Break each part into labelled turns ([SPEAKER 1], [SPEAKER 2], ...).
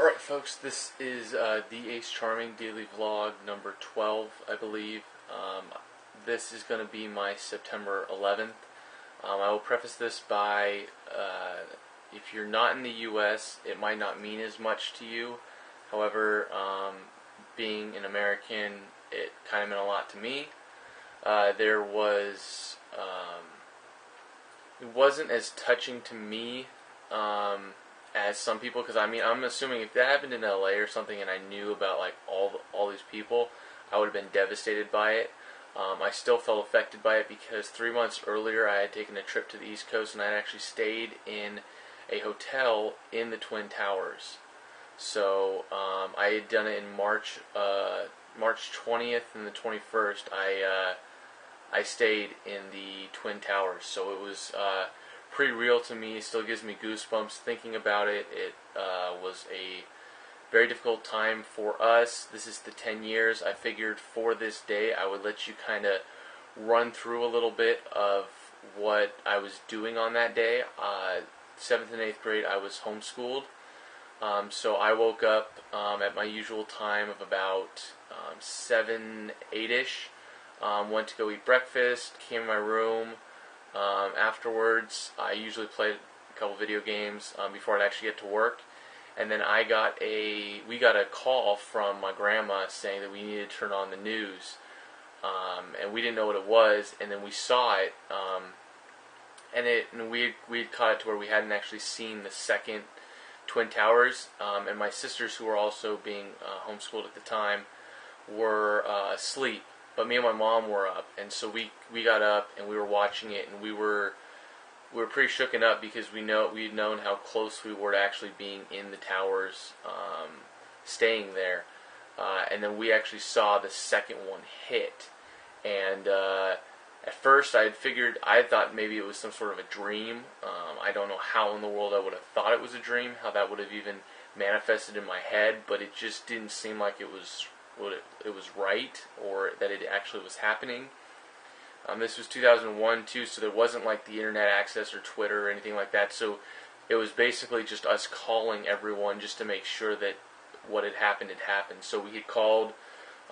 [SPEAKER 1] Alright folks, this is the Ace Charming Daily Vlog number 12, I believe. This is going to be my September 11th. I will preface this by, if you're not in the U.S., it might not mean as much to you. However, being an American, it kind of meant a lot to me. It wasn't as touching to me, as some people, because I mean, I'm assuming if that happened in LA or something and I knew about like all these people, I would have been devastated by it. I still felt affected by it because 3 months earlier I had taken a trip to the East Coast and I had actually stayed in a hotel in the Twin Towers. So I had done it in March 20th and the 21st. I stayed in the Twin Towers, so it was pretty real to me. It still gives me goosebumps thinking about it. It was a very difficult time for us. This is the 10 years. I figured for this day I would let you kind of run through a little bit of what I was doing on that day. 7th and 8th grade I was homeschooled. So I woke up at my usual time of about 7, 8-ish. Went to go eat breakfast, came in my room. Afterwards, I usually played a couple video games before I'd actually get to work. And then we got a call from my grandma saying that we needed to turn on the news. And we didn't know what it was, and then we saw it. And we had caught it to where we hadn't actually seen the second Twin Towers. And my sisters, who were also being homeschooled at the time, were asleep. But me and my mom were up, and so we got up and we were watching it, and we were pretty shooken up because we'd known how close we were to actually being in the towers, staying there, and then we actually saw the second one hit. And at first I thought maybe it was some sort of a dream. I don't know how in the world I would have thought it was a dream, how that would have even manifested in my head, but it just didn't seem like it was right, or that it actually was happening. This was 2001 too, so there wasn't like the internet access or Twitter or anything like that, so it was basically just us calling everyone just to make sure that what had happened had happened. So we had called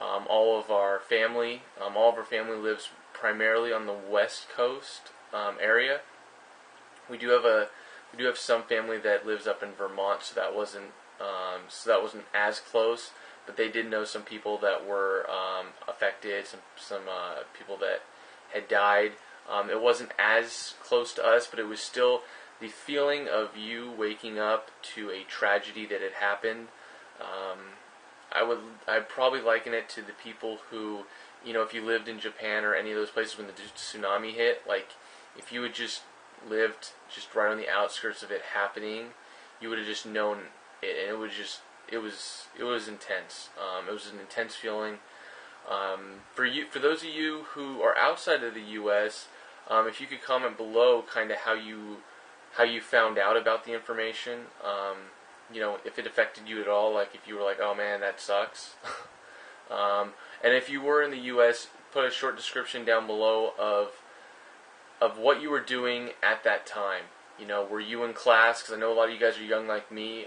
[SPEAKER 1] all of our family. All of our family lives primarily on the West Coast area. We do have some family that lives up in Vermont, so that wasn't as close. But they did know some people that were affected, some people that had died. It wasn't as close to us, but it was still the feeling of you waking up to a tragedy that had happened. I'd probably liken it to the people who, if you lived in Japan or any of those places when the tsunami hit, like if you had just lived just right on the outskirts of it happening, you would have just known it, and it was intense. It was an intense feeling. For those of you who are outside of the U.S., if you could comment below, kind of how you found out about the information. If it affected you at all, like if you were like, oh man, that sucks. And if you were in the U.S., put a short description down below of what you were doing at that time. Were you in class? Because I know a lot of you guys are young like me.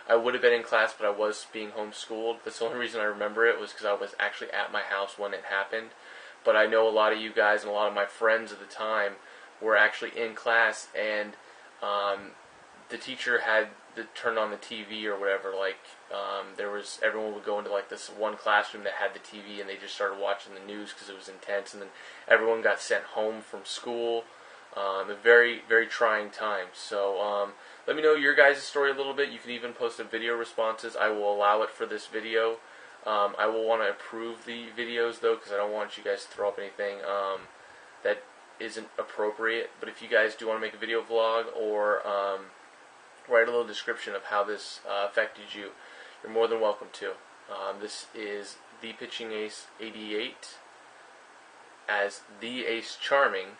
[SPEAKER 1] I would have been in class, but I was being homeschooled. That's the only reason I remember it, was because I was actually at my house when it happened. But I know a lot of you guys and a lot of my friends at the time were actually in class, and the teacher had turned on the TV or whatever. Like everyone would go into like this one classroom that had the TV, and they just started watching the news because it was intense. And then everyone got sent home from school. A very, very trying time. So let me know your guys' story a little bit. You can even post a video responses. I will allow it for this video. I will want to approve the videos though, because I don't want you guys to throw up anything that isn't appropriate. But if you guys do want to make a video vlog or write a little description of how this affected you, you're more than welcome to. This is the Pitching Ace 88 as the Ace Charming.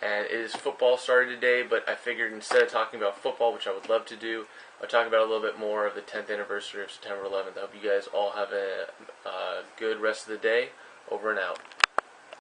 [SPEAKER 1] And it is football started today, but I figured instead of talking about football, which I would love to do, I'll talk about a little bit more of the 10th anniversary of September 11th. I hope you guys all have a good rest of the day. Over and out.